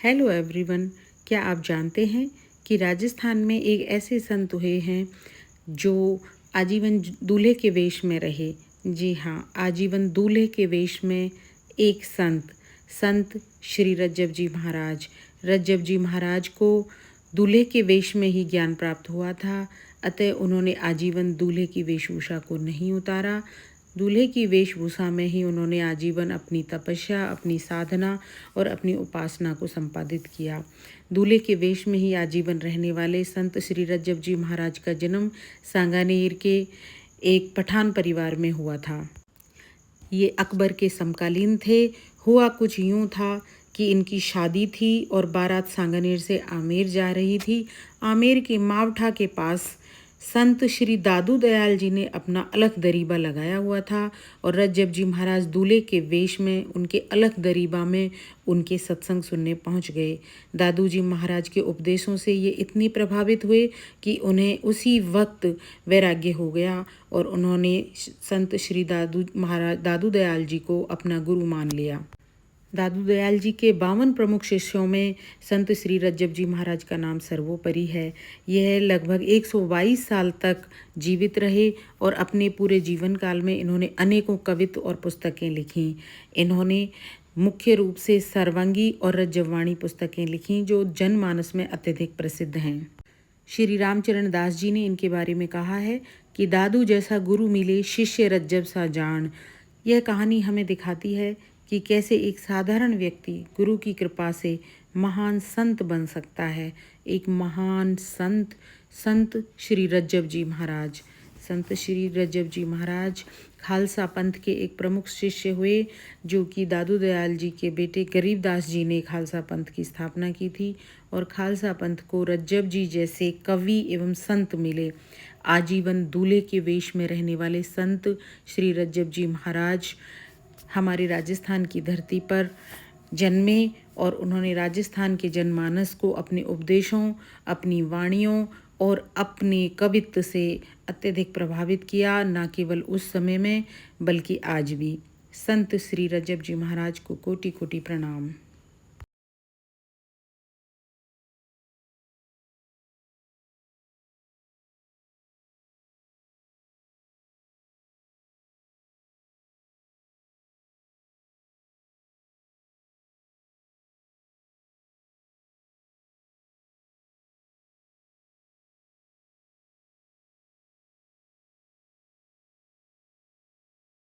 Hello everyone, क्या आप जानते हैं कि राजस्थान में एक ऐसे संत हुए हैं जो आजीवन दूल्हे के वेश में रहे। जी हाँ, आजीवन दूल्हे के वेश में एक संत श्री रज्जब जी महाराज। रज्जब जी महाराज को दूल्हे के वेश में ही ज्ञान प्राप्त हुआ था, अतः उन्होंने आजीवन दूल्हे की वेशभूषा को नहीं उतारा। दूल्हे की वेशभूषा में ही उन्होंने आजीवन अपनी तपस्या, अपनी साधना और अपनी उपासना को संपादित किया। दूल्हे के वेश में ही आजीवन रहने वाले संत श्री रज्जब जी महाराज का जन्म सांगानेर के एक पठान परिवार में हुआ था। ये अकबर के समकालीन थे। हुआ कुछ यूँ था कि इनकी शादी थी और बारात सांगानेर से आमेर जा रही थी। आमेर के मावठा के पास संत श्री दादू दयाल जी ने अपना अलख दरीबा लगाया हुआ था और रज्जब जी महाराज दूल्हे के वेश में उनके अलख दरीबा में उनके सत्संग सुनने पहुंच गए। दादू जी महाराज के उपदेशों से ये इतनी प्रभावित हुए कि उन्हें उसी वक्त वैराग्य हो गया और उन्होंने संत श्री दादू दयाल जी को अपना गुरु मान लिया। दादू दयाल जी के 52 प्रमुख शिष्यों में संत श्री रज्जब जी महाराज का नाम सर्वोपरि है। यह लगभग 122 साल तक जीवित रहे और अपने पूरे जीवन काल में इन्होंने अनेकों कवित्व और पुस्तकें लिखीं। इन्होंने मुख्य रूप से सर्वांगी और रज्जबवाणी पुस्तकें लिखीं जो जनमानस में अत्यधिक प्रसिद्ध हैं। श्री रामचरण दास जी ने इनके बारे में कहा है कि दादू जैसा गुरु मिले शिष्य रज्जब सा जान। यह कहानी हमें दिखाती है कि कैसे एक साधारण व्यक्ति गुरु की कृपा से महान संत बन सकता है। एक महान संत श्री रज्जब जी महाराज। संत श्री रज्जब जी महाराज खालसा पंथ के एक प्रमुख शिष्य हुए, जो कि दादू दयाल जी के बेटे गरीबदास जी ने खालसा पंथ की स्थापना की थी और खालसा पंथ को रज्जब जी जैसे कवि एवं संत मिले। आजीवन दूल्हे के वेश में रहने वाले संत श्री रज्जब जी महाराज हमारे राजस्थान की धरती पर जन्मे और उन्होंने राजस्थान के जनमानस को अपने उपदेशों, अपनी वाणियों और अपने कवित्व से अत्यधिक प्रभावित किया, न केवल उस समय में बल्कि आज भी। संत श्री रज्जब जी महाराज को कोटि कोटि प्रणाम।